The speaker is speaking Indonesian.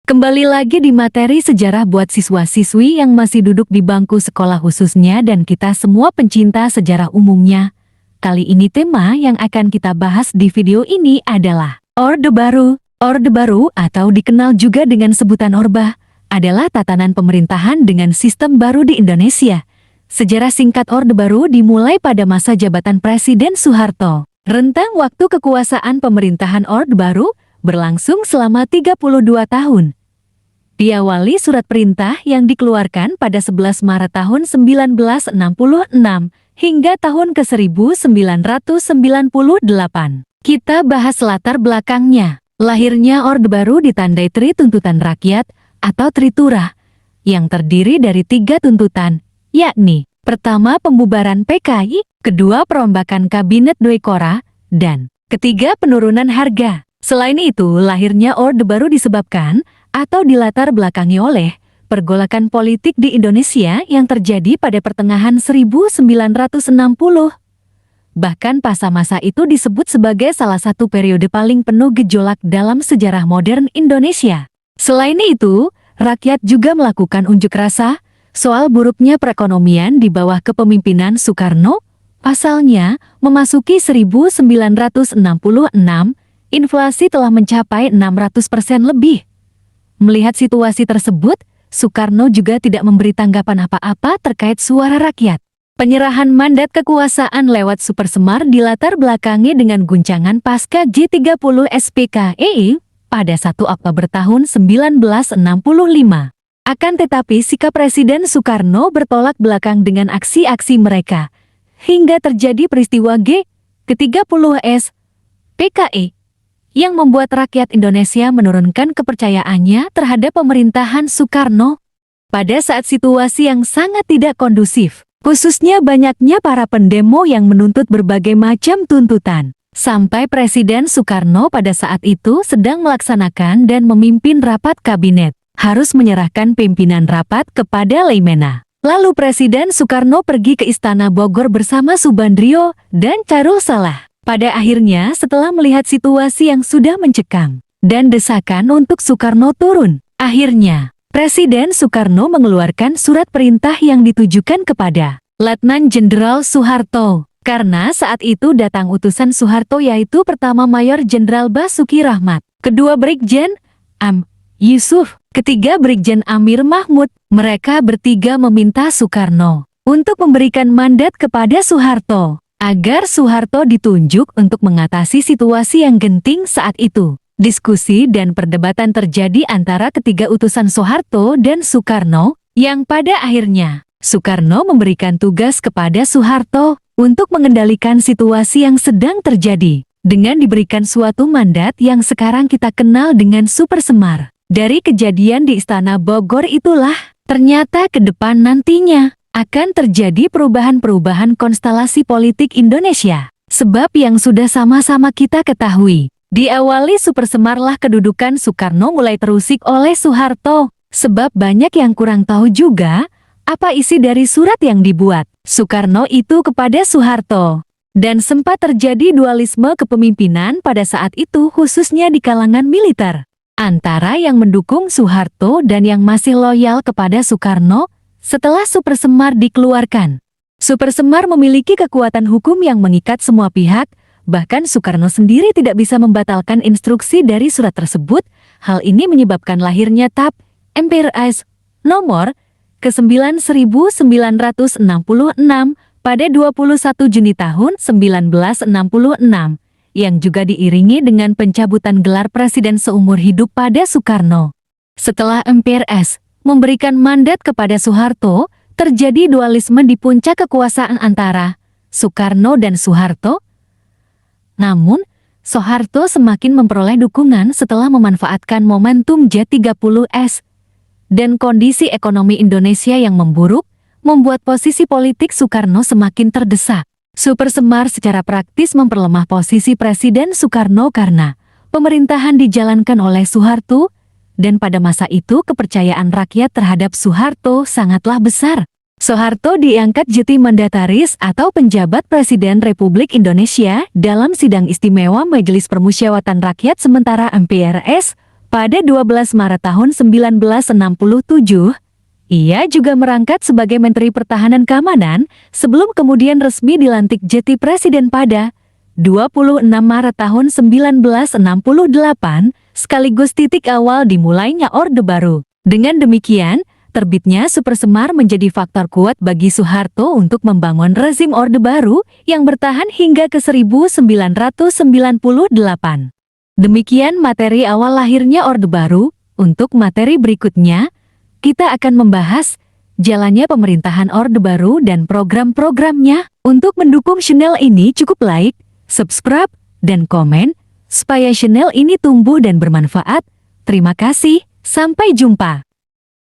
Kembali lagi di materi sejarah buat siswa-siswi yang masih duduk di bangku sekolah khususnya dan kita semua pencinta sejarah umumnya. Kali ini tema yang akan kita bahas di video ini adalah Orde Baru. Orde Baru atau dikenal juga dengan sebutan Orba adalah tatanan pemerintahan dengan sistem baru di Indonesia. Sejarah singkat Orde Baru dimulai pada masa jabatan Presiden Soeharto. Rentang waktu kekuasaan pemerintahan Orde Baru berlangsung selama 32 tahun. Diawali surat perintah yang dikeluarkan pada 11 Maret tahun 1966 hingga tahun ke-1998. Kita bahas latar belakangnya. Lahirnya Orde Baru ditandai Tri Tuntutan Rakyat atau Tritura, yang terdiri dari 3 tuntutan, yakni pertama pembubaran PKI, kedua perombakan Kabinet Doi-Kora, dan ketiga penurunan harga. Selain itu, lahirnya Orde Baru disebabkan atau dilatar belakangi oleh pergolakan politik di Indonesia yang terjadi pada pertengahan 1960. Bahkan masa itu disebut sebagai salah satu periode paling penuh gejolak dalam sejarah modern Indonesia. Selain itu, rakyat juga melakukan unjuk rasa soal buruknya perekonomian di bawah kepemimpinan Soekarno. Pasalnya, memasuki 1966, inflasi telah mencapai 600% lebih. Melihat situasi tersebut, Soekarno juga tidak memberi tanggapan apa-apa terkait suara rakyat. Penyerahan mandat kekuasaan lewat Supersemar dilatar belakangi dengan guncangan pasca G30 SPKI pada 1 Oktober tahun 1965. Akan tetapi sikap Presiden Soekarno bertolak belakang dengan aksi-aksi mereka, hingga terjadi peristiwa G30 SPKI yang membuat rakyat Indonesia menurunkan kepercayaannya terhadap pemerintahan Soekarno. Pada saat situasi yang sangat tidak kondusif, khususnya banyaknya para pendemo yang menuntut berbagai macam tuntutan, sampai Presiden Soekarno pada saat itu sedang melaksanakan dan memimpin rapat kabinet, harus menyerahkan pimpinan rapat kepada Leimena. Lalu Presiden Soekarno pergi ke Istana Bogor bersama Subandrio dan Carul Salah. Pada akhirnya, setelah melihat situasi yang sudah mencekam dan desakan untuk Soekarno turun, akhirnya Presiden Soekarno mengeluarkan surat perintah yang ditujukan kepada Letnan Jenderal Soeharto. Karena saat itu datang utusan Soeharto yaitu pertama Mayor Jenderal Basuki Rahmat, kedua Brigjen Am. Yusuf, ketiga Brigjen Amir Mahmud. Mereka bertiga meminta Soekarno untuk memberikan mandat kepada Soeharto, agar Soeharto ditunjuk untuk mengatasi situasi yang genting saat itu. Diskusi dan perdebatan terjadi antara ketiga utusan Soeharto dan Soekarno, yang pada akhirnya Soekarno memberikan tugas kepada Soeharto untuk mengendalikan situasi yang sedang terjadi, dengan diberikan suatu mandat yang sekarang kita kenal dengan Supersemar. Dari kejadian di Istana Bogor itulah, ternyata ke depan nantinya akan terjadi perubahan-perubahan konstelasi politik Indonesia. Sebab yang sudah sama-sama kita ketahui, diawali Supersemarlah kedudukan Soekarno mulai terusik oleh Soeharto. Sebab banyak yang kurang tahu juga apa isi dari surat yang dibuat Soekarno itu kepada Soeharto. Dan sempat terjadi dualisme kepemimpinan pada saat itu khususnya di kalangan militer, antara yang mendukung Soeharto dan yang masih loyal kepada Soekarno. Setelah Supersemar dikeluarkan, Supersemar memiliki kekuatan hukum yang mengikat semua pihak, bahkan Soekarno sendiri tidak bisa membatalkan instruksi dari surat tersebut. Hal ini menyebabkan lahirnya TAP MPRS nomor ke-9 1966 pada 21 Juni tahun 1966, yang juga diiringi dengan pencabutan gelar presiden seumur hidup pada Soekarno. Setelah MPRS memberikan mandat kepada Soeharto, terjadi dualisme di puncak kekuasaan antara Soekarno dan Soeharto. Namun, Soeharto semakin memperoleh dukungan setelah memanfaatkan momentum G30S dan kondisi ekonomi Indonesia yang memburuk, membuat posisi politik Soekarno semakin terdesak. Supersemar secara praktis memperlemah posisi Presiden Soekarno karena pemerintahan dijalankan oleh Soeharto, dan pada masa itu kepercayaan rakyat terhadap Soeharto sangatlah besar. Soeharto diangkat jadi mandataris atau penjabat Presiden Republik Indonesia dalam sidang istimewa Majelis Permusyawaratan Rakyat sementara MPRS Pada 12 Maret tahun 1967, ia juga merangkap sebagai Menteri Pertahanan Keamanan sebelum kemudian resmi dilantik jadi Presiden pada 26 Maret tahun 1968, sekaligus titik awal dimulainya Orde Baru. Dengan demikian, terbitnya Super Semar menjadi faktor kuat bagi Soeharto untuk membangun rezim Orde Baru yang bertahan hingga ke 1998. Demikian materi awal lahirnya Orde Baru. Untuk materi berikutnya, kita akan membahas jalannya pemerintahan Orde Baru dan program-programnya. Untuk mendukung channel ini cukup like, subscribe, dan komen, supaya channel ini tumbuh dan bermanfaat. Terima kasih, sampai jumpa.